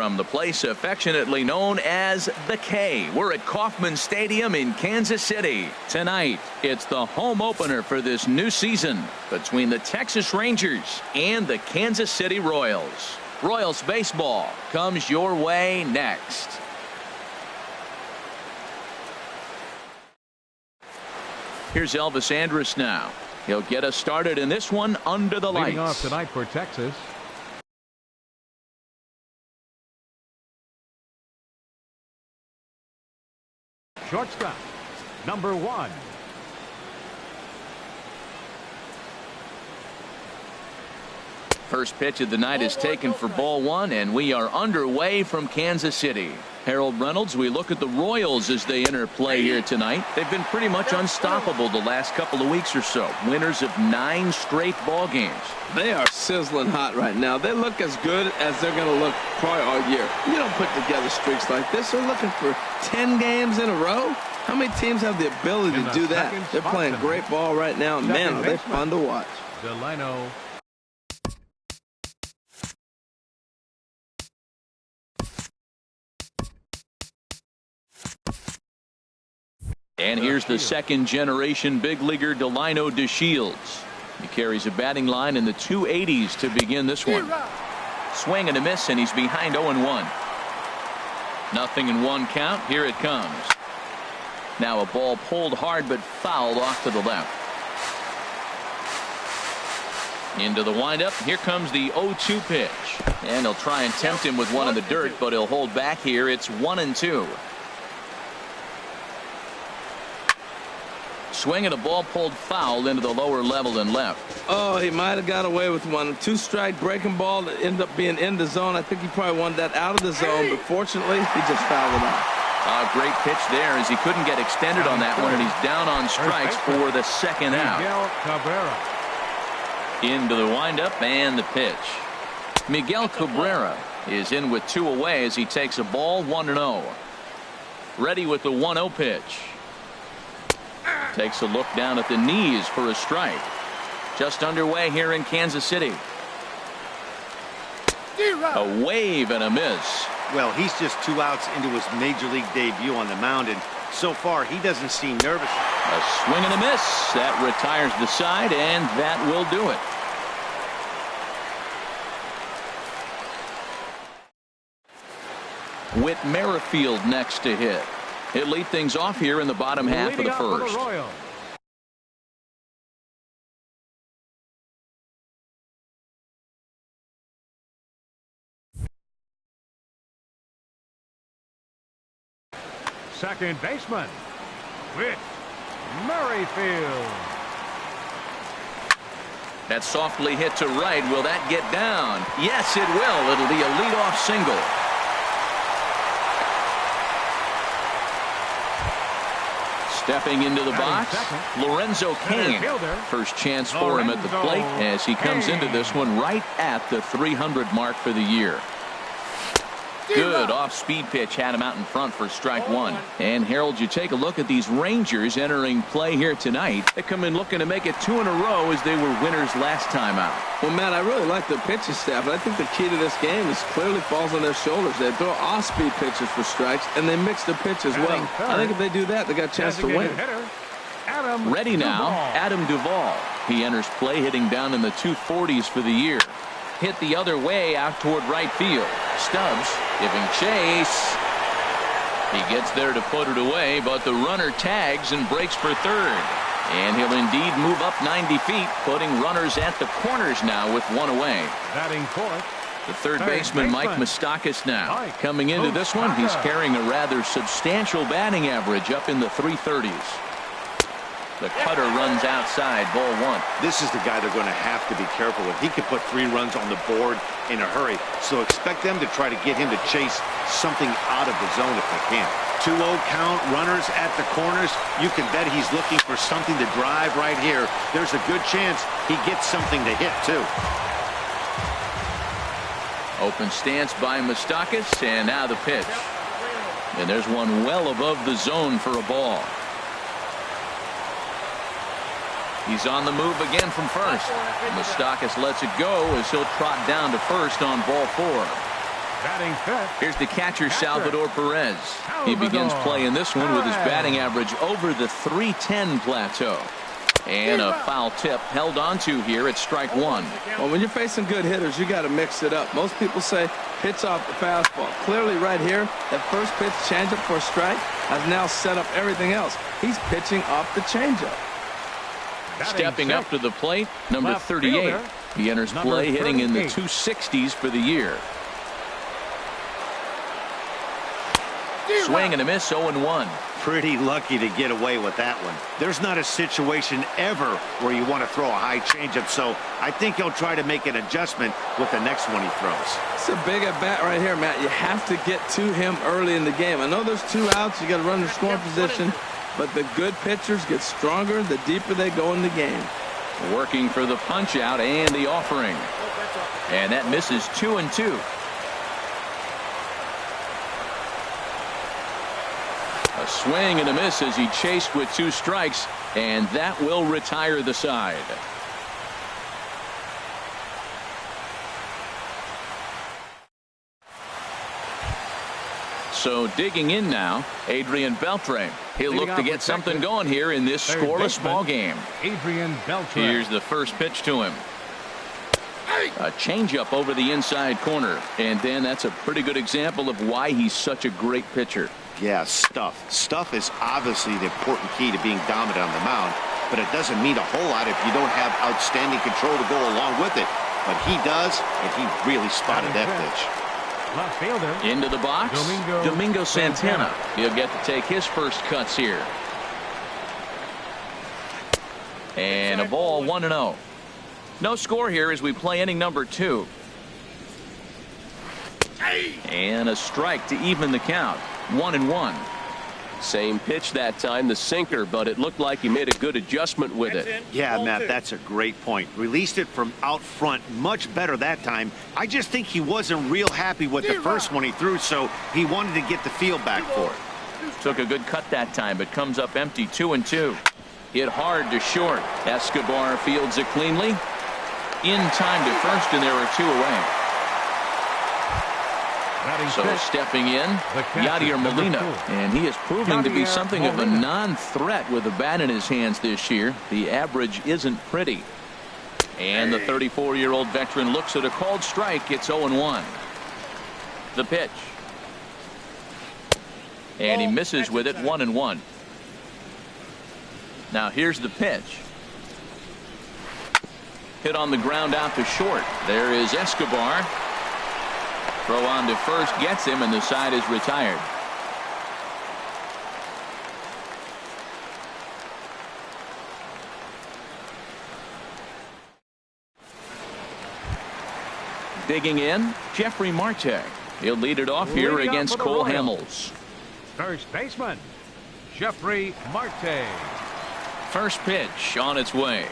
from the place affectionately known as the K. We're at Kauffman Stadium in Kansas City. Tonight, it's the home opener for this new season between the Texas Rangers and the Kansas City Royals. Royals baseball comes your way next. Here's Elvis Andrus now. He'll get us started in this one under the lights. Leading off tonight for Texas. Shortstop, number 1. First pitch of the night is taken for ball 1, and we are underway from Kansas City. Harold Reynolds, we look at the Royals as they enter play here tonight. They've been pretty much unstoppable the last couple of weeks or so. Winners of 9 straight ball games. They are sizzling hot right now. They look as good as they're going to look probably all year. You don't put together streaks like this. They're looking for 10 games in a row. How many teams have the ability to do that? They're playing great ball right now. Man, are they fun to watch. Delino. And here's the second generation big leaguer Delino DeShields. He carries a batting line in the 280s to begin this one. Swing and a miss, and he's behind 0-1. Nothing in 1 count. Here it comes. Now a ball pulled hard but fouled off to the left. Into the windup. Here comes the 0-2 pitch. And he'll try and tempt him with one in the dirt, but he'll hold back here. It's 1-2. Swing and a ball pulled foul into the lower level and left. Oh, he might have got away with one. 2-strike breaking ball that ended up being in the zone. I think he probably wanted that out of the zone, but fortunately, he just fouled it out. A great pitch there as he couldn't get extended on that one, and he's down on strikes for the second out. Into the windup and the pitch. Miguel Cabrera is in with 2 away as he takes a ball 1-0. Ready with the 1-0 pitch. Takes a look down at the knees for a strike. Just underway here in Kansas City. A wave and a miss. Well, he's just 2 outs into his major league debut on the mound, and so far he doesn't seem nervous. A swing and a miss. That retires the side, and that will do it. Whit Merrifield next to hit. He'll lead things off here in the bottom half of the first. Second baseman, Whit Merrifield. That softly hit to right. Will that get down? Yes, it will. It'll be a leadoff single. Stepping into the box, Lorenzo Cain. First chance for him at the plate as he comes into this one right at the 300 mark for the year. Good off-speed pitch had him out in front for strike 1. And Harold, you take a look at these Rangers entering play here tonight. They come in looking to make it 2 in a row as they were winners last time out. Well, Matt, I really like their pitching staff, but I think the key to this game is clearly falls on their shoulders. They throw off-speed pitches for strikes, and they mix their pitch as well. I think if they do that, they got a chance to win. Ready now, Adam Duvall. He enters play hitting down in the 240s for the year. Hit the other way out toward right field. Stubbs giving chase. He gets there to put it away, but the runner tags and breaks for third. And he'll indeed move up 90 feet, putting runners at the corners now with 1 away. Batting fourth, the third baseman, Mike Moustakas now. Coming into this one, he's carrying a rather substantial batting average up in the 330s. The cutter runs outside, ball 1. This is the guy they're going to have to be careful with. He can put 3 runs on the board in a hurry, so expect them to try to get him to chase something out of the zone if they can. 2-0 count, runners at the corners. You can bet he's looking for something to drive right here. There's a good chance he gets something to hit, too. Open stance by Moustakas, and now the pitch. And there's one well above the zone for a ball. He's on the move again from first. Moustakas lets it go as he'll trot down to first on ball 4. Batting fifth. Here's the catcher, Salvador Perez. He begins playing this one with his batting average over the .310 plateau. And a foul tip held onto here at strike one. Well, when you're facing good hitters, you got to mix it up. Most people say pitch off the fastball. Clearly right here, that first pitch changeup for a strike has now set up everything else. He's pitching off the changeup. Stepping up to the plate, number 38. He enters play hitting in the 260s for the year. Swing and a miss, 0-1. Pretty lucky to get away with that one. There's not a situation ever where you want to throw a high changeup, so I think he'll try to make an adjustment with the next one he throws. It's a big at bat right here, Matt. You have to get to him early in the game. I know there's 2 outs. You got to run the scoring position, but the good pitchers get stronger the deeper they go in the game. Working for the punch out and the offering. And that misses 2-2. A swing and a miss as he chased with 2 strikes, and that will retire the side. So digging in now, Adrian Beltre. He'll look to get something going here in this scoreless ball game. Adrian Beltre. Here's the first pitch to him. A changeup over the inside corner, and Dan, that's a pretty good example of why he's such a great pitcher. Yeah, stuff. Stuff is obviously the important key to being dominant on the mound, but it doesn't mean a whole lot if you don't have outstanding control to go along with it. But he does, and he really spotted that pitch. Left fielder. Into the box, Domingo Santana. He'll get to take his first cuts here. And a ball, 1-0. No score here as we play inning number 2. And a strike to even the count. 1-1. Same pitch that time, the sinker, but it looked like he made a good adjustment with it. Yeah, Matt, that's a great point. Released it from out front much better that time. I just think he wasn't real happy with the first one he threw, so he wanted to get the feel back for it. Took a good cut that time, but comes up empty. 2-2. Hit hard to short. Escobar fields it cleanly. In time to first, and there are 2 away. So stepping in, Yadier Molina, and he is proving to be something of a non-threat with a bat in his hands this year. The average isn't pretty. And the 34-year-old veteran looks at a called strike. It's 0-1. The pitch. And he misses with it, 1-1. Now here's the pitch. Hit on the ground out to short. There is Escobar. Throw on to first gets him, and the side is retired. Digging in, Jeffrey Marte. He'll lead it off here against Cole Hamels. First baseman, Jeffrey Marte. First pitch on its way.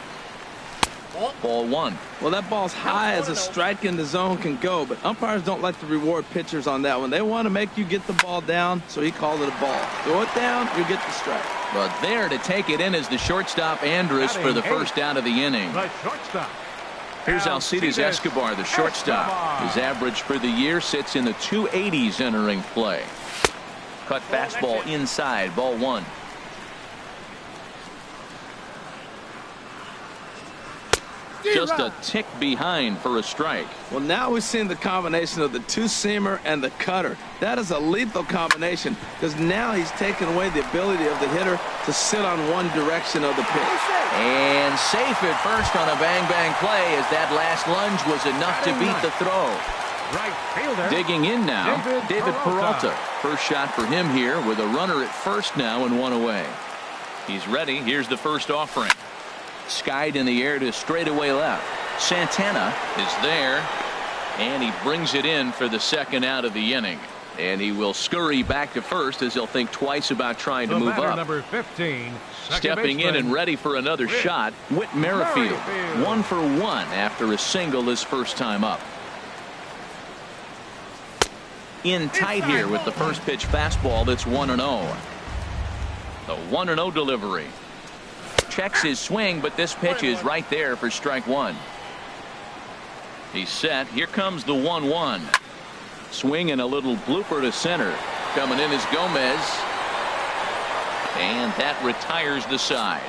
Ball 1. Well, that ball's high as a strike in the zone can go, but umpires don't like to reward pitchers on that one. They want to make you get the ball down, so he called it a ball. Throw it down, you get the strike. But there to take it in is the shortstop Andrus for the first out of the inning. The shortstop. Here's Alcides Escobar, the shortstop. His average for the year sits in the 280s entering play. Cut fastball inside, ball 1. Just a tick behind for a strike. Well, now we've seen the combination of the 2-seamer and the cutter. That is a lethal combination because now he's taken away the ability of the hitter to sit on one direction of the pitch. And safe at first on a bang-bang play as that last lunge was enough to beat the throw. Right fielder. Digging in now, David Peralta. First shot for him here with a runner at first now and 1 away. He's ready. Here's the first offering. Skied in the air to straightaway left. Santana is there, and he brings it in for the second out of the inning. And he will scurry back to first as he'll think twice about trying to move up. Number 15, stepping in and ready for another shot, Whit Merrifield. 1 for 1 after a single his first time up. In tight here with the first pitch fastball. That's 1-0. The 1-0 delivery. Checks his swing, but this pitch is right there for strike 1. He's set. Here comes the 1-1. Swing and a little blooper to center. Coming in is Gomez. And that retires the side.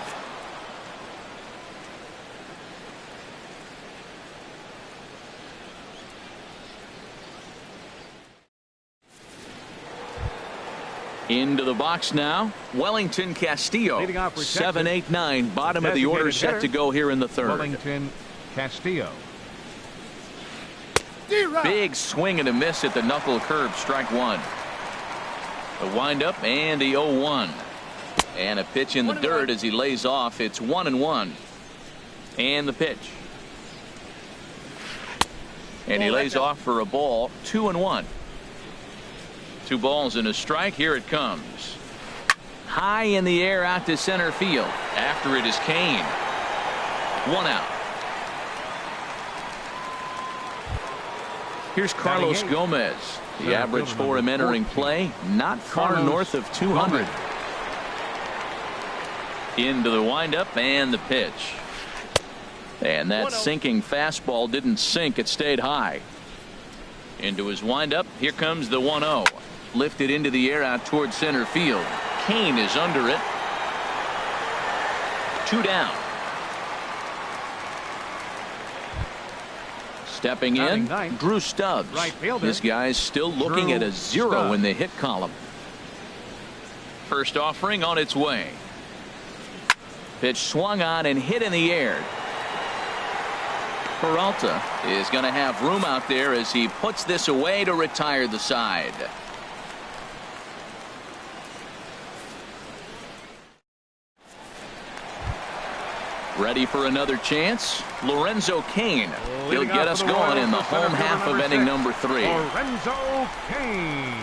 Into the box now, Wellington Castillo. 7-8-9, bottom of the order, set to go here in the third. Wellington Castillo. Big swing and a miss at the knuckle curve, strike one. The windup and the 0-1. And a pitch in the dirt as he lays off. It's 1-1. And the pitch. And he lays off for a ball, 2-1. 2 balls and a strike. Here it comes. High in the air out to center field. After it is Kane. 1 out. Here's Carlos Gomez. The average for him entering play, not far north of 200. Into the windup and the pitch. And that sinking fastball didn't sink. It stayed high. Into his windup. Here comes the 1-0. Lifted into the air out towards center field. Kane is under it. 2 down. Stepping in, Drew Stubbs. This guy's still looking at a 0 in the hit column. First offering on its way. Pitch swung on and hit in the air. Peralta is going to have room out there as he puts this away to retire the side. Ready for another chance? Lorenzo Cain. He'll get us going in the home half of inning number 3. Lorenzo Cain.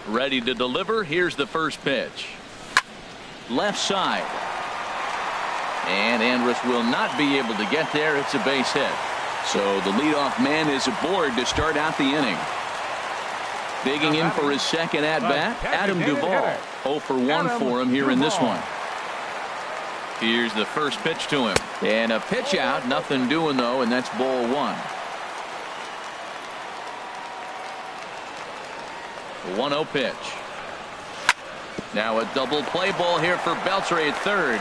Ready to deliver. Here's the first pitch. Left side. And Andrus will not be able to get there. It's a base hit. So the leadoff man is aboard to start out the inning. Digging in for his second at-bat, Adam Duvall. 0 for 1 for him here in this one. Here's the first pitch to him. And a pitch out. Nothing doing, though, and that's ball 1. The 1-0 pitch. Now a double play ball here for Beltre at third.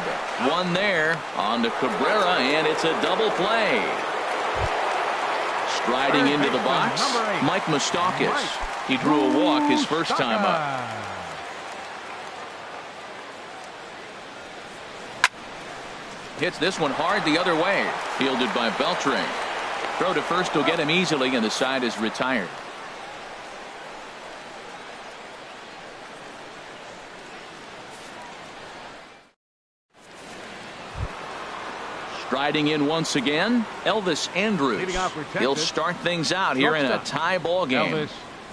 One there on to Cabrera, and it's a double play. Striding into the box, Mike Moustakas. He drew a walk his first time up. Hits this one hard the other way. Fielded by Beltre. Throw to first will get him easily, and the side is retired. Striding in once again, Elvis Andrus. He'll start things out here in a tie ball game. Elvis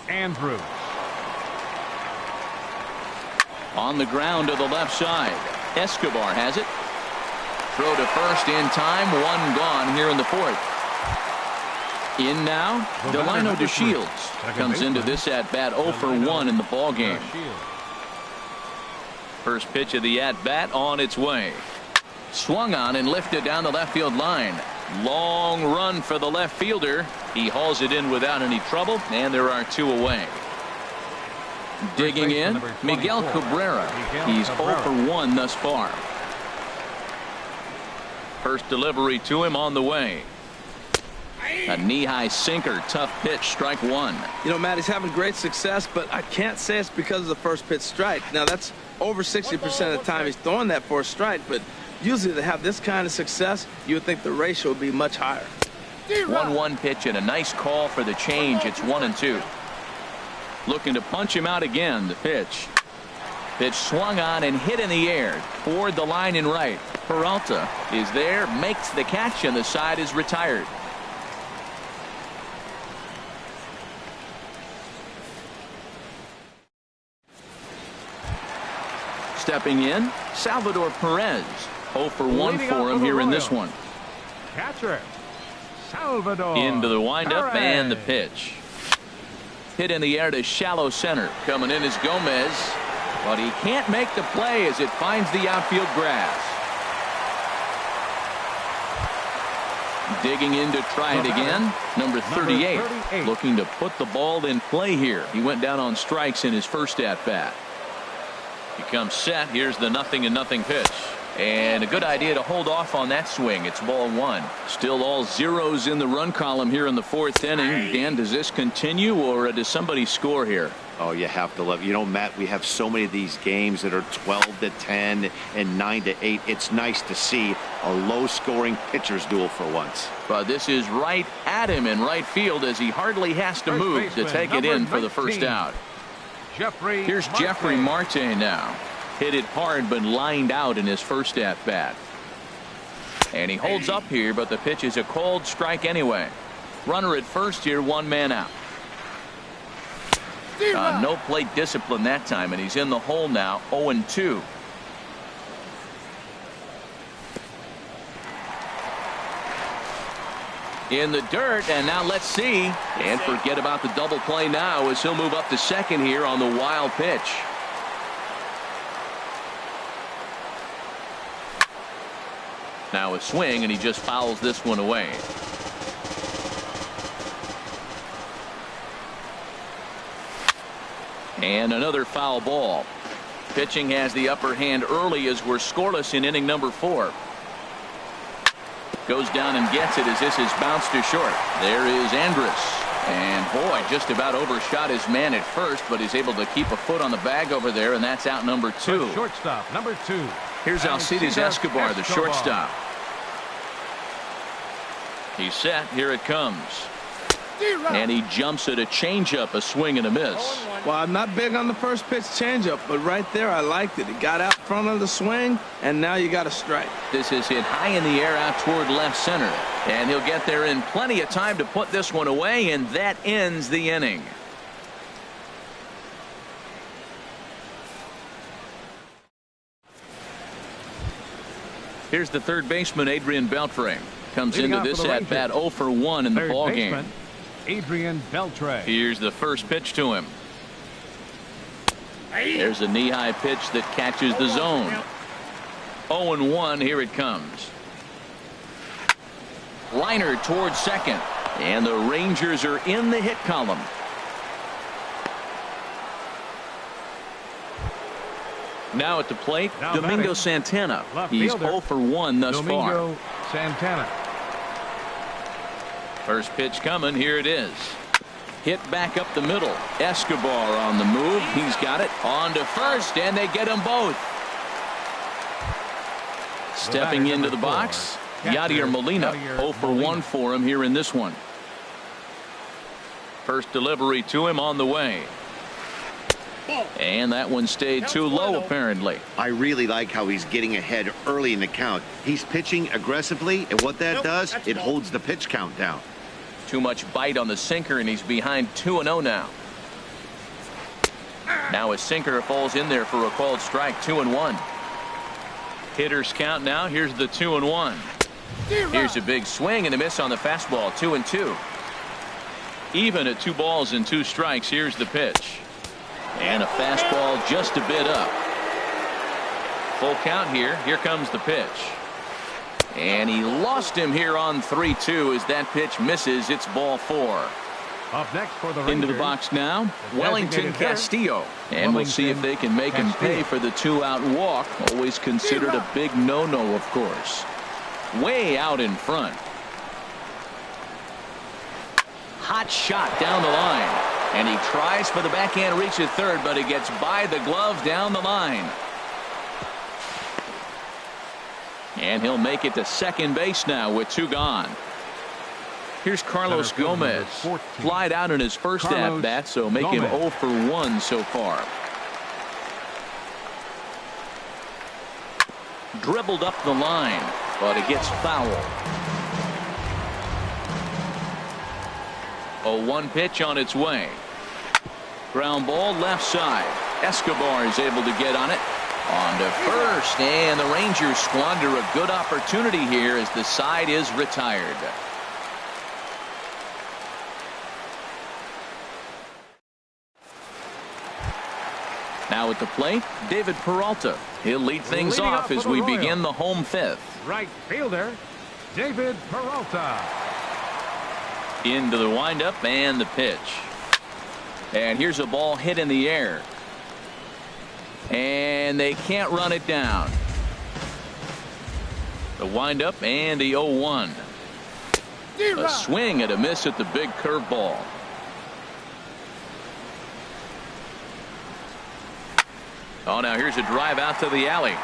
Andrus. On the ground to the left side. Escobar has it. Throw to first in time. 1 gone here in the 4th. In now, Delino DeShields comes into this at-bat 0 for 1 in the ball game. First pitch of the at-bat on its way. Swung on and lifted down the left field line. Long run for the left fielder. He hauls it in without any trouble, and there are 2 away. Digging in, Miguel Cabrera. He's 0 for 1 thus far. First delivery to him on the way. A knee-high sinker, tough pitch, strike 1. You know, Matt, he's having great success, but I can't say it's because of the first pitch strike. Now, that's over 60% of the time he's throwing that for a strike, but usually to have this kind of success, you would think the ratio would be much higher. 1-1 pitch and a nice call for the change. It's 1-2. Looking to punch him out again. The pitch. Pitch swung on and hit in the air toward the line in right. Peralta is there, makes the catch, and the side is retired. Stepping in, Salvador Perez. 0 for 1 for him here in this one. Catcher Salvador. Into the windup Perez. and the pitch. Hit in the air to shallow center. Coming in is Gomez. But he can't make the play as it finds the outfield grass. Digging in to try it again. Number 38. Looking to put the ball in play here. He went down on strikes in his first at-bat. He comes set. Here's the 0-0 pitch. And a good idea to hold off on that swing. It's ball one. Still all zeros in the run column here in the fourth inning. Dan, does this continue or does somebody score here? Oh, you have to love it. You know, Matt, we have so many of these games that are 12-10 and 9-8. It's nice to see a low-scoring pitcher's duel for once. But this is right at him in right field as he hardly has to move to take it in for the first out. Here's Jeffrey Marte now. Hit it hard but lined out in his first at-bat. And he holds up here, but the pitch is a called strike anyway. Runner at first here, one man out. No plate discipline that time, and he's in the hole now, 0-2. In the dirt, and now let's see. And forget about the double play now as he'll move up to second here on the wild pitch. Now a swing, and he just fouls this one away. And another foul ball. Pitching has the upper hand early as we're scoreless in inning number 4. Goes down and gets it as this is bounced to short. There is Andrus. And boy, just about overshot his man at first, but he's able to keep a foot on the bag over there, and that's out number 2. Shortstop, number 2. Here's Alcides Escobar, the shortstop. He's set. Here it comes. And he jumps at a changeup, a swing and a miss. Well, I'm not big on the first pitch changeup, but right there I liked it. It got out front of the swing, and now you got a strike. This is hit high in the air out toward left center. And he'll get there in plenty of time to put this one away, and that ends the inning. Here's the third baseman, Adrian Beltre. Comes into this at bat 0 for 1 in the ball game. Adrian Beltre. Here's the first pitch to him. There's a knee-high pitch that catches the zone. 0-1. Here it comes. Liner towards second, and the Rangers are in the hit column. Now at the plate, Domingo Santana. He's 0 for 1 thus far. Domingo Santana. First pitch coming. Here it is. Hit back up the middle. Escobar on the move. He's got it. On to first, and they get them both. Stepping into the box, Yadier Molina. 0 for 1 for him here in this one. First delivery to him on the way. And that one stayed too low, apparently. I really like how he's getting ahead early in the count. He's pitching aggressively, and what that does, it holds the pitch count down. Too much bite on the sinker, and he's behind 2-0 now. Now his sinker falls in there for a called strike. 2-1. Hitters count now. Here's the 2-1. Here's a big swing and a miss on the fastball. 2-2. Even at 2 balls and 2 strikes. Here's the pitch. And a fastball just a bit up. Full count here. Here comes the pitch. And he lost him here on 3-2 as that pitch misses. It's ball 4. Up next for the Rangers, into the box now, Wellington Castillo. And we'll see if they can make him pay for the 2-out walk. Always considered a big no-no, of course. Way out in front. Hot shot down the line. And he tries for the backhand reach at third, but he gets by the glove down the line. And he'll make it to second base now with 2 gone. Here's Carlos Gomez. Flied out in his first at-bat, so make him 0 for 1 so far. Dribbled up the line, but it gets foul. 0-1 pitch on its way. Ground ball left side. Escobar is able to get on it. On to first, and the Rangers squander a good opportunity here as the side is retired. Now at the plate, David Peralta. He'll lead things off as we begin the home 5th. Right fielder, David Peralta. Into the windup and the pitch. And here's a ball hit in the air. And they can't run it down. The windup and the 0-1. A swing and a miss at the big curveball. Oh, now here's a drive out to the alley.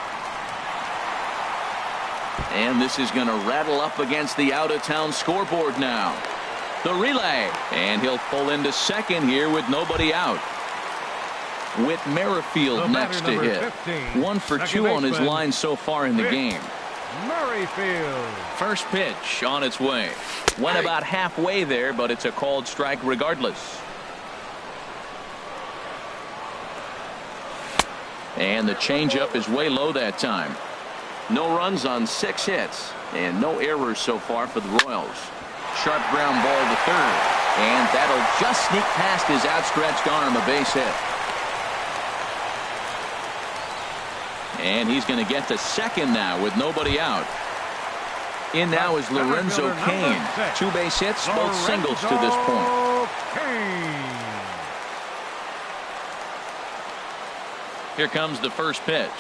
And this is going to rattle up against the out-of-town scoreboard now. The relay. And he'll pull into second here with nobody out. With Merrifield next to hit. 15, 1 for 2 on his line so far in the game. Merrifield. First pitch on its way. Went about halfway there, but it's a called strike regardless. And the changeup is way low that time. No runs on 6 hits and no errors so far for the Royals. Sharp ground ball to third, and that'll just sneak past his outstretched arm, a base hit. And he's going to get to second now with nobody out. In now is Lorenzo Cain. 2 base hits, both singles to this point. Here comes the first pitch.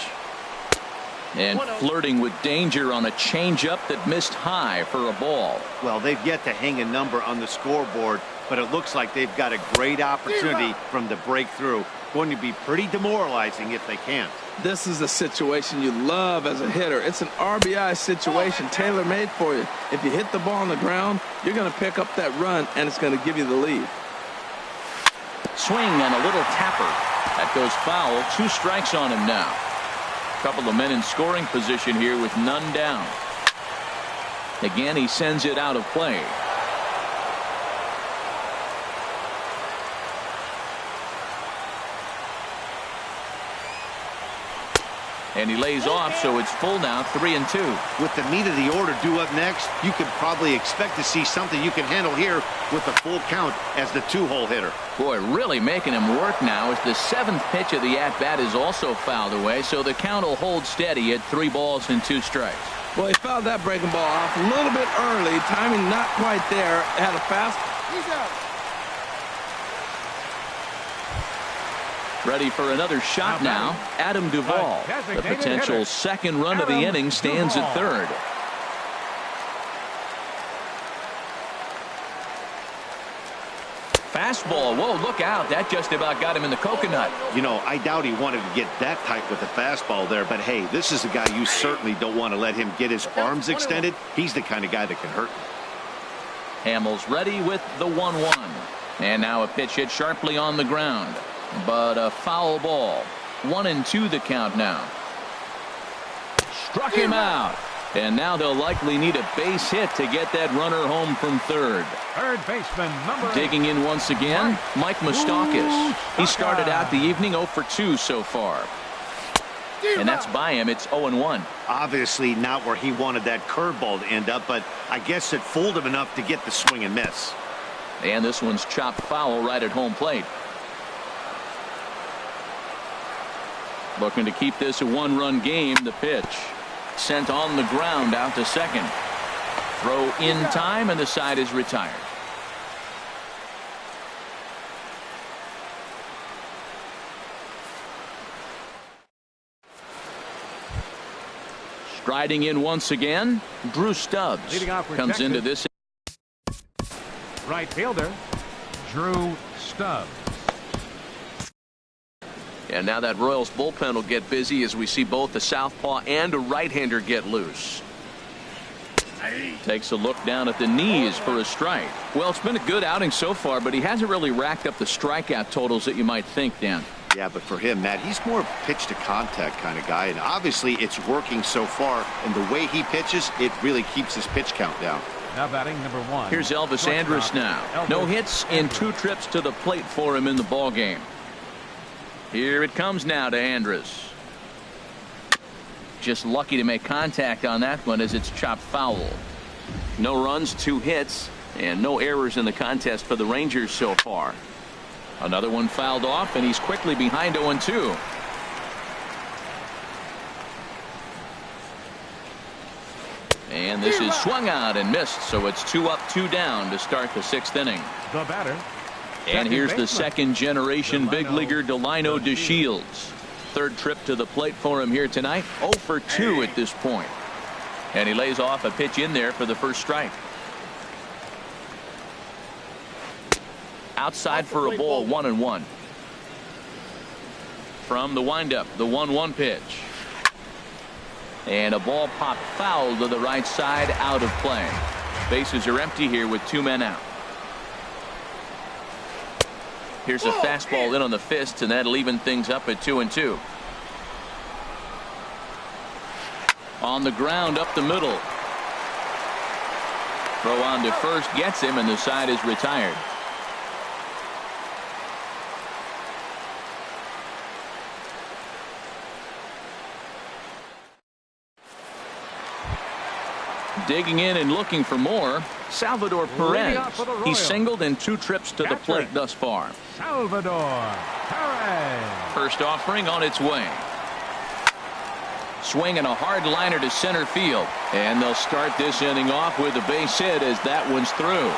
And flirting with danger on a changeup that missed high for a ball. Well, they've yet to hang a number on the scoreboard, but it looks like they've got a great opportunity from the breakthrough. Going to be pretty demoralizing if they can't. This is a situation you love as a hitter. It's an RBI situation tailor-made for you. If you hit the ball on the ground, you're going to pick up that run, and it's going to give you the lead. Swing and a little tapper. That goes foul. 2 strikes on him now. Couple of men in scoring position here with none down. Again, he sends it out of play. And he lays off, so it's full now, 3-2. With the meat of the order due up next, you could probably expect to see something you can handle here with a full count as the 2-hole hitter. Boy, really making him work now as the 7th pitch of the at-bat is also fouled away, so the count will hold steady at 3 balls and 2 strikes. Well, he fouled that breaking ball off a little bit early. Timing not quite there. Had a fast. He's out. Ready for another shot now. Adam Duvall. The potential second run of the inning stands at third. Fastball. Whoa, look out. That just about got him in the coconut. You know, I doubt he wanted to get that tight with the fastball there, but hey, this is a guy you certainly don't want to let him get his arms extended. He's the kind of guy that can hurt him. Hamels ready with the 1-1. And now a pitch hit sharply on the ground. But a foul ball. 1-2 the count now. Struck him out. And now they'll likely need a base hit to get that runner home from third. Third baseman number 8. Digging in once again, Mike Moustakas. He started out the evening 0 for 2 so far. And that's by him. It's 0-1. Obviously not where he wanted that curveball to end up, but I guess it fooled him enough to get the swing and miss. And this one's chopped foul right at home plate. Looking to keep this a 1-run game. The pitch sent on the ground out to second. Throw in time, and the side is retired. Striding in once again, Drew Stubbs comes into this. Right fielder, Drew Stubbs. And now that Royals bullpen will get busy as we see both the southpaw and a right-hander get loose. Takes a look down at the knees for a strike. Well, it's been a good outing so far, but he hasn't really racked up the strikeout totals that you might think, Dan. Yeah, but for him, Matt, he's more pitch to contact kind of guy, and obviously it's working so far, and the way he pitches, it really keeps his pitch count down. Now batting number 1. Here's Elvis Andrus now. No hits in 2 trips to the plate for him in the ball game. Here it comes now to Andrus. Just lucky to make contact on that one as it's chopped foul. No runs, 2 hits, and no errors in the contest for the Rangers so far. Another one fouled off, and he's quickly behind 0-2. And this is swung out and missed, so it's 2 up, 2 down to start the 6th inning. The batter. And here's the baseman. second-generation big leaguer Delino DeShields. Third trip to the plate for him here tonight. 0 for 2 at this point. And he lays off a pitch in there for the first strike. Outside for a ball, 1-1. From the windup, the 1-1 pitch. And a ball popped foul to the right side, out of play. Bases are empty here with 2 men out. Here's a fastball in on the fist, and that'll even things up at 2-2. On the ground up the middle. Throw on to first gets him, and the side is retired. Digging in and looking for more, Salvador Perez. He's singled in 2 trips to the plate thus far. Salvador Perez. First offering on its way. Swinging a hard liner to center field. And they'll start this inning off with a base hit as that one's through.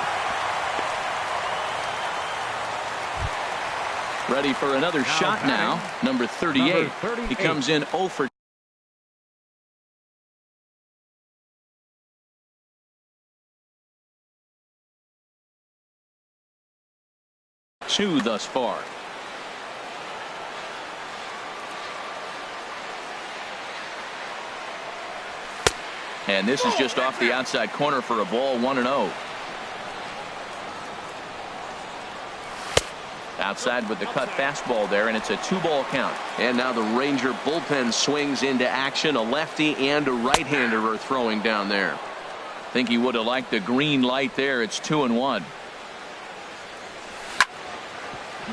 Ready for another shot now. Number 38. He comes in 0 for 2 thus far. And this is just off the outside corner for a ball, 1-0. Outside with the cut fastball there, and it's a 2-ball count. And now the Ranger bullpen swings into action. A lefty and a right-hander are throwing down there. Think he would have liked the green light there. It's 2-1.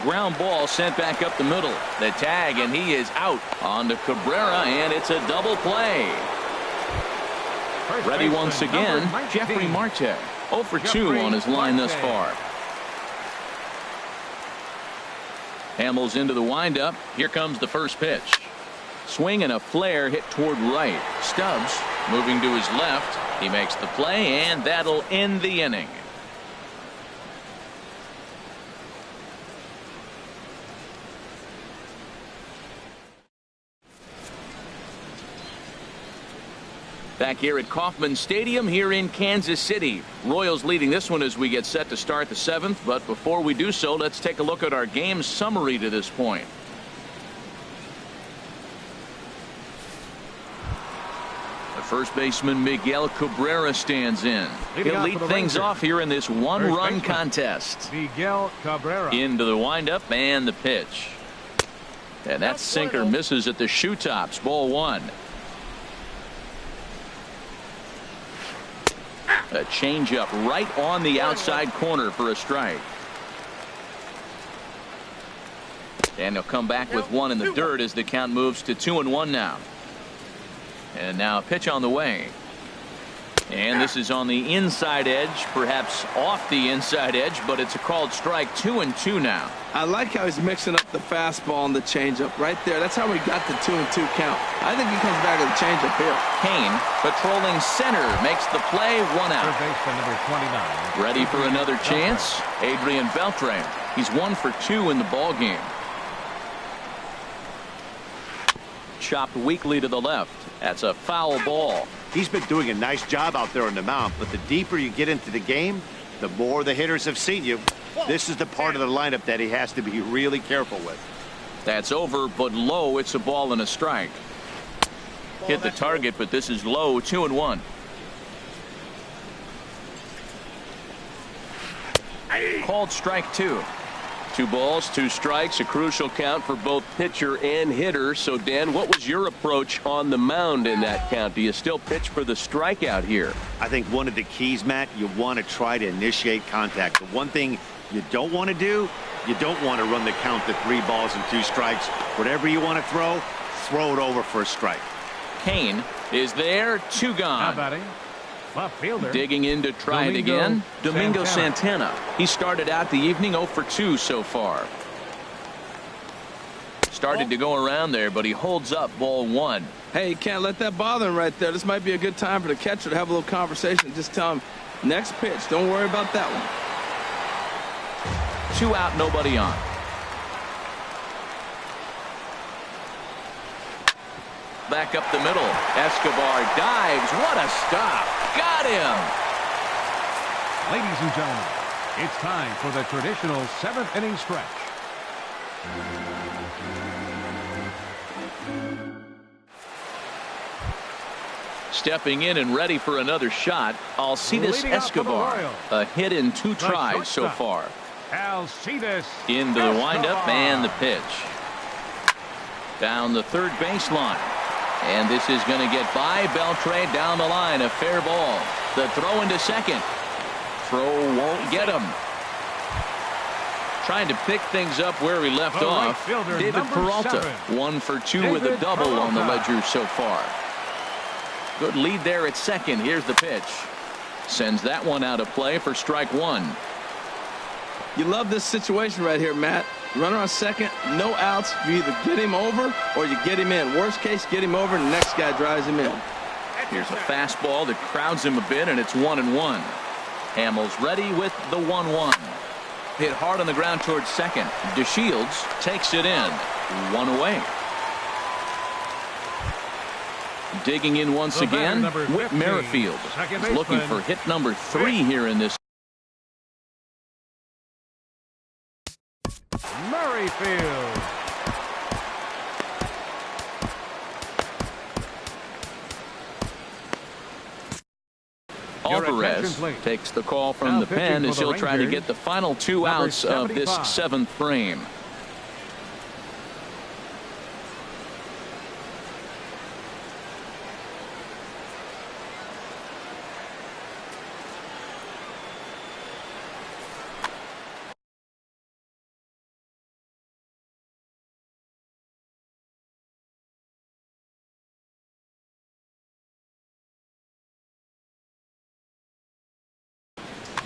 Ground ball sent back up the middle. The tag, and he is out on to Cabrera, and it's a double play. Ready once again, Jeffrey Marte. 0 for 2 on his line thus far. Hamels into the windup. Here comes the first pitch. Swing and a flare hit toward right. Stubbs moving to his left. He makes the play, and that'll end the inning. Back here at Kauffman Stadium here in Kansas City. Royals leading this one as we get set to start the 7th. But before we do so, let's take a look at our game summary to this point. The first baseman Miguel Cabrera stands in. He'll lead things off here in this 1-run contest. Miguel Cabrera. Into the windup and the pitch. And that sinker misses at the shoe tops. Ball 1. A changeup right on the outside corner for a strike. And he'll come back with 1 in the dirt as the count moves to 2-1 now. And now a pitch on the way. And this is on the inside edge, perhaps off the inside edge, but it's a called strike. 2-2 now. I like how he's mixing up the fastball and the changeup right there. That's how we got the 2-2 count. I think he comes back with a changeup here. Kane patrolling center makes the play, 1 out. Third baseman number 29. Ready for another chance. Adrian Beltre. He's 1 for 2 in the ball game. Chopped weakly to the left. That's a foul ball. He's been doing a nice job out there on the mound, but the deeper you get into the game, the more the hitters have seen you. This is the part of the lineup that he has to be really careful with. That's over, but low. It's a ball and a strike. Hit the target, but this is low. 2-1. Called strike 2. 2 balls, 2 strikes, a crucial count for both pitcher and hitter. So, Dan, what was your approach on the mound in that count? Do you still pitch for the strikeout here? I think one of the keys, Matt, you want to try to initiate contact. The one thing you don't want to do, you don't want to run the count to 3 balls and 2 strikes. Whatever you want to throw it over for a strike. Kane is there, 2 gone. Now batting, left fielder. Digging in to try it again. Domingo Santana. He started out the evening 0 for 2 so far. Started to go around there, but he holds up ball one. Hey, you can't let that bother him right there. This might be a good time for the catcher to have a little conversation. Just tell him, next pitch, don't worry about that one. 2 out, nobody on. Back up the middle. Escobar dives. What a stop. Got him. Ladies and gentlemen, it's time for the traditional 7th inning stretch. Stepping in and ready for another shot, Alcides Escobar. A hit in 2 tries so far. Alcides Into the windup and the pitch. Down the third baseline. And this is going to get by. Beltre down the line. A fair ball. The throw into second. Throw won't get him. Trying to pick things up where he left off. David Peralta, 1 for 2 with a double on the ledger so far. Good lead there at second. Here's the pitch. Sends that one out of play for strike 1. You love this situation right here, Matt. Runner on second, no outs. You either get him over or you get him in. Worst case, get him over and the next guy drives him in. Here's a fastball that crowds him a bit, and it's 1-1. Hamels ready with the 1-1. Hit hard on the ground towards second. DeShields takes it in. 1 away. Digging in once again, Whit Merrifield. He's looking for hit number 3 here in this. Merrifield. Alvarez takes the call from the pen as he'll try to get the final 2 outs of this 7th frame.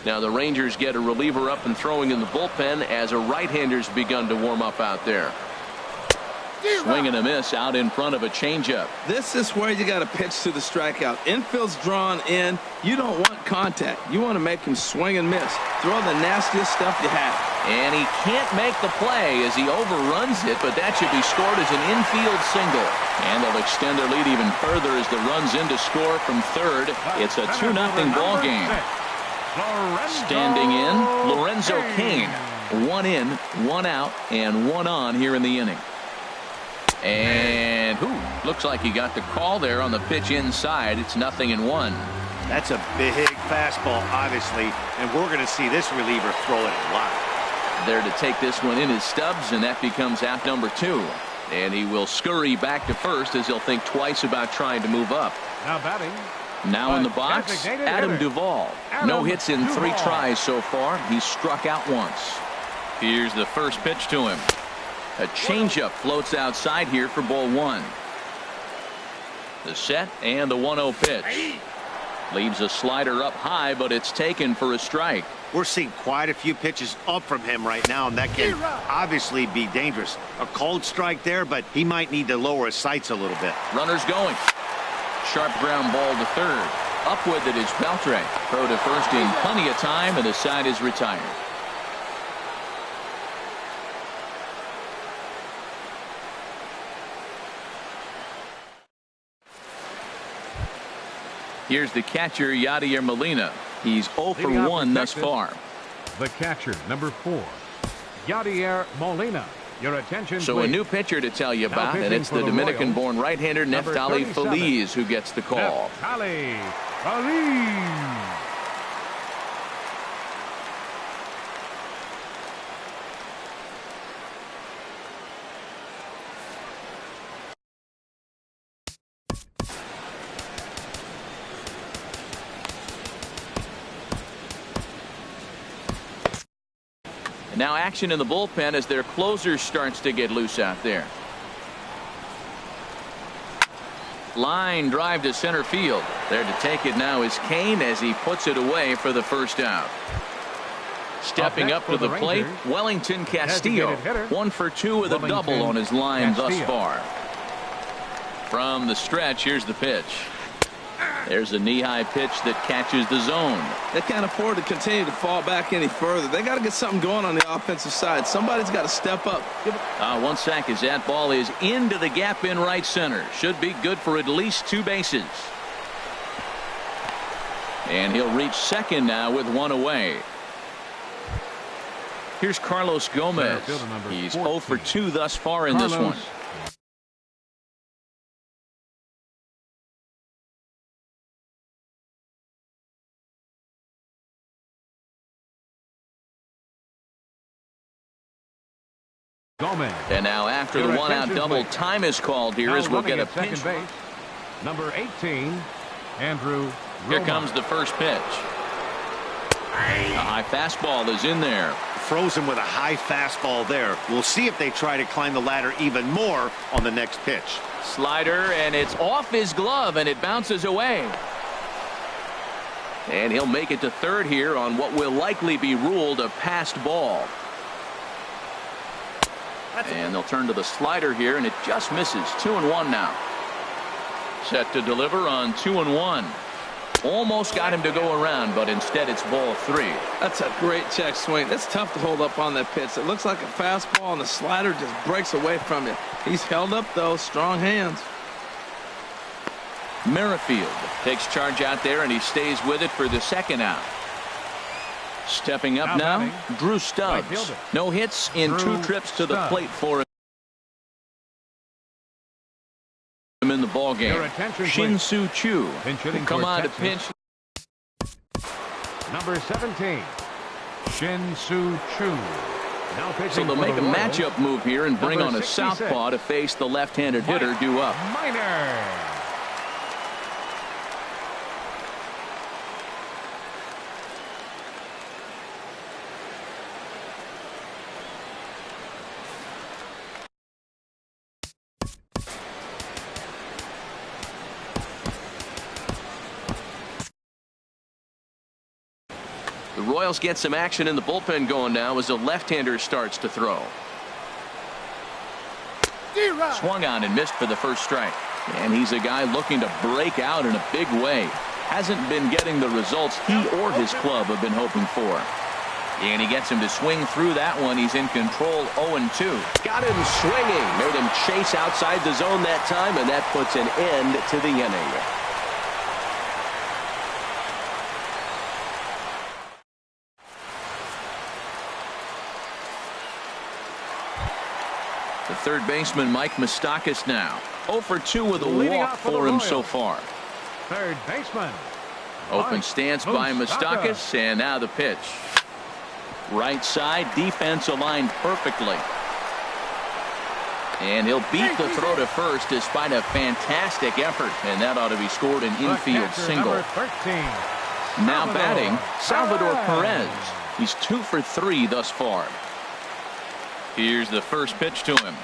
Now the Rangers get a reliever up and throwing in the bullpen as a right-hander's begun to warm up out there. Swing and a miss out in front of a changeup. This is where you got to pitch to the strikeout. Infield's drawn in. You don't want contact. You want to make him swing and miss. Throw the nastiest stuff you have. And he can't make the play as he overruns it, but that should be scored as an infield single. And they'll extend their lead even further as the run's in to score from third. It's a 2-0 ball game. Standing in, Lorenzo Cain. 1 in, 1 out, and 1 on here in the inning. And looks like he got the call there on the pitch inside. It's 0-1. That's a big fastball, obviously, and we're going to see this reliever throw it a lot. There to take this one in is Stubbs, and that becomes out number 2. And he will scurry back to first as he'll think twice about trying to move up. Now batting. Now in the box, Adam Duvall. No hits in 3 tries so far. He's struck out once. Here's the first pitch to him. A changeup floats outside here for ball 1. The set and the 1-0 pitch. Leaves a slider up high, but it's taken for a strike. We're seeing quite a few pitches up from him right now, and that can obviously be dangerous. A cold strike there, but he might need to lower his sights a little bit. Runners going. Sharp ground ball to third. Up with it is Beltre. Throw to first in plenty of time, and the side is retired. Here's the catcher, Yadier Molina. He's 0 for 1 thus far. The catcher, number 4, Yadier Molina. Your attention, so please. A new pitcher to tell you about, and it's the Dominican-born right-hander Neftali Feliz who gets the call. Neftali Feliz. Now action in the bullpen as their closer starts to get loose out there. Line drive to center field. There to take it now is Cain as he puts it away for the first out. Stepping up to the plate, Wellington Castillo. 1 for 2 with a double on his line thus far. From the stretch, here's the pitch. There's a knee-high pitch that catches the zone. They can't afford to continue to fall back any further. They got to get something going on the offensive side. Somebody's got to step up. 1 sack as that ball is into the gap in right center. Should be good for at least 2 bases. And he'll reach second now with 1 away. Here's Carlos Gomez. He's 0 for 2 thus far in this one. And now after the 1-out double, time is called here as we'll get a pinch. Base, number 18, Andrew. Here comes the first pitch. A high fastball is in there. Frozen with a high fastball there. We'll see if they try to climb the ladder even more on the next pitch. Slider, and it's off his glove, and it bounces away. And he'll make it to third here on what will likely be ruled a passed ball. And they'll turn to the slider here, and it just misses. 2-1 now. Set to deliver on 2-1. Almost got him to go around, but instead it's ball 3. That's a great check swing. That's tough to hold up on that pitch. It looks like a fastball, and the slider just breaks away from you. He's held up, though. Strong hands. Merrifield takes charge out there, and he stays with it for the second out. Stepping up now, Drew Stubbs. No hits in 2 trips to the plate for him in the ball game. Shin-Soo Choo will come on to pinch. Number 17, Shin-Soo Choo. So they'll make a matchup move here and bring on a southpaw to face the left-handed hitter due up. Minor. The Royals get some action in the bullpen going now as the left-hander starts to throw. Swung on and missed for the first strike. And he's a guy looking to break out in a big way. Hasn't been getting the results he or his club have been hoping for. And he gets him to swing through that one. He's in control, 0-2. Got him swinging. Made him chase outside the zone that time, and that puts an end to the inning. The third baseman, Mike Moustakas, now 0 for 2 with a walk for him so far. Third baseman. Open stance by Moustakas, and now the pitch. Right side, defense aligned perfectly. And he'll beat the throw to first despite a fantastic effort, and that ought to be scored an infield single. Now batting, Salvador Perez. He's 2 for 3 thus far. Here's the first pitch to him.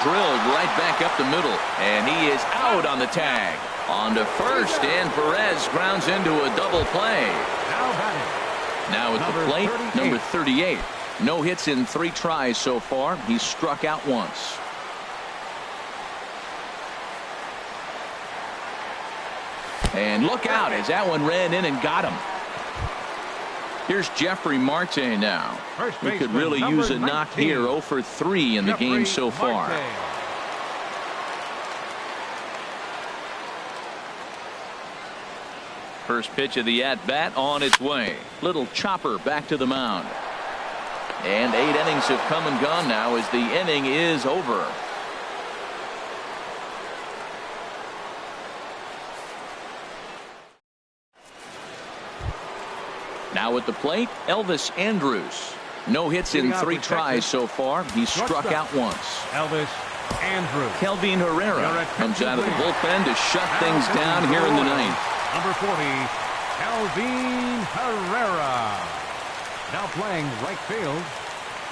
Drilled right back up the middle, and he is out on the tag. On to first, and Perez grounds into a double play. Now at the plate, number 38. No hits in 3 tries so far. He's struck out once. And look out as that one ran in and got him. Here's Jeffrey Marte now. He could really use a knock here. 0 for 3 in the game so far. First pitch of the at-bat on its way. Little chopper back to the mound. And 8 innings have come and gone now as the inning is over. Now at the plate, Elvis Andrus. No hits in 3 tries so far. He's struck out once. Elvis Andrus. Kelvin Herrera comes out of the bullpen to shut things down here in the ninth. Number 40, Kelvin Herrera. Now playing right field,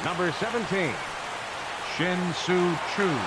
number 17, Shin-Soo Choo.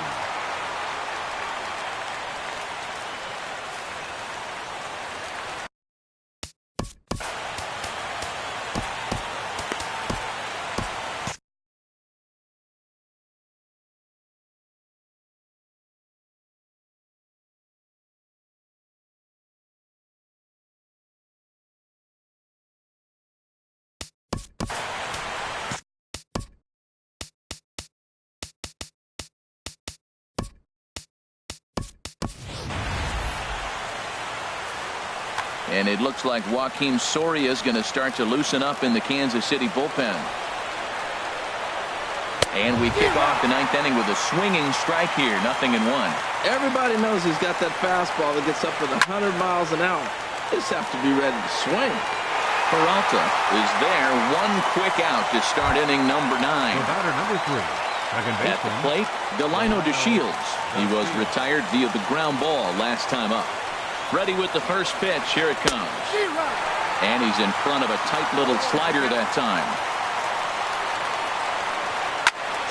And it looks like Joakim Soria is going to start to loosen up in the Kansas City bullpen. And we kick off the ninth inning with a swinging strike here. 0-1. Everybody knows he's got that fastball that gets up to 100 miles an hour. Just have to be ready to swing. Peralta is there. One quick out to start inning number 9. Batter number 3. Second baseman. At the plate, Delino DeShields. He was retired via the ground ball last time up. Ready with the first pitch. Here it comes. And he's in front of a tight little slider that time.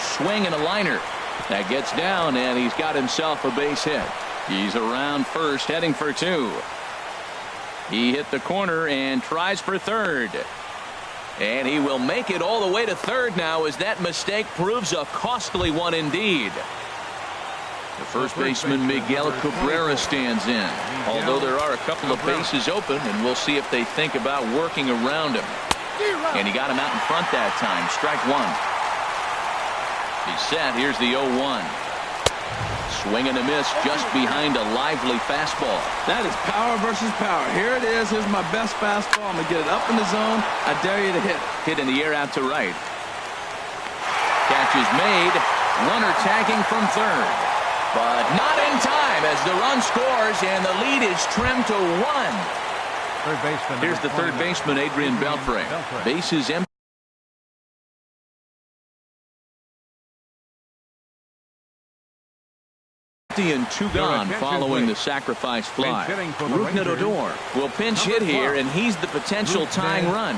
Swing and a liner. That gets down, and he's got himself a base hit. He's around first, heading for 2. He hit the corner and tries for third. And he will make it all the way to third now, as that mistake proves a costly one indeed. The first baseman, Miguel Cabrera, stands in. Although there are a couple of bases open, and we'll see if they think about working around him. And he got him out in front that time. Strike 1. He's set. Here's the 0-1. Swing and a miss just behind a lively fastball. That is power versus power. Here it is. Here's my best fastball. I'm going to get it up in the zone. I dare you to hit it. Hit in the air out to right. Catch is made. Runner tagging from third. But not in time as the run scores and the lead is trimmed to 1. Third baseman. Here's the third baseman, Adrian Beltre. Bases empty. And 2 gone following the sacrifice fly. Rougned Odor will pinch hit here, and he's the potential tying run.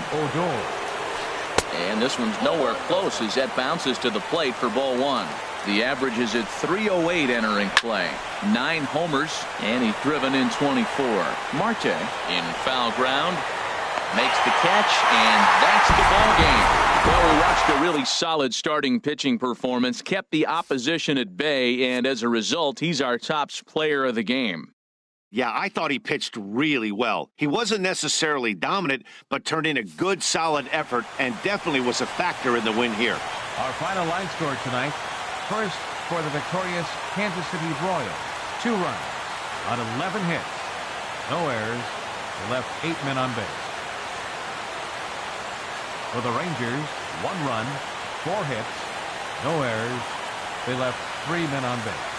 And this one's nowhere close as that bounces to the plate for ball 1. The average is at 308 entering play. 9 homers, and he's driven in 24. Marte in foul ground. Makes the catch, and that's the ball game. Well, we watched a really solid starting pitching performance, kept the opposition at bay, and as a result, he's our top player of the game. Yeah, I thought he pitched really well. He wasn't necessarily dominant, but turned in a good, solid effort and definitely was a factor in the win here. Our final line score tonight. First, for the victorious Kansas City Royals, 2 runs on 11 hits. No errors. They left 8 men on base. For the Rangers, 1 run, 4 hits, no errors. They left 3 men on base.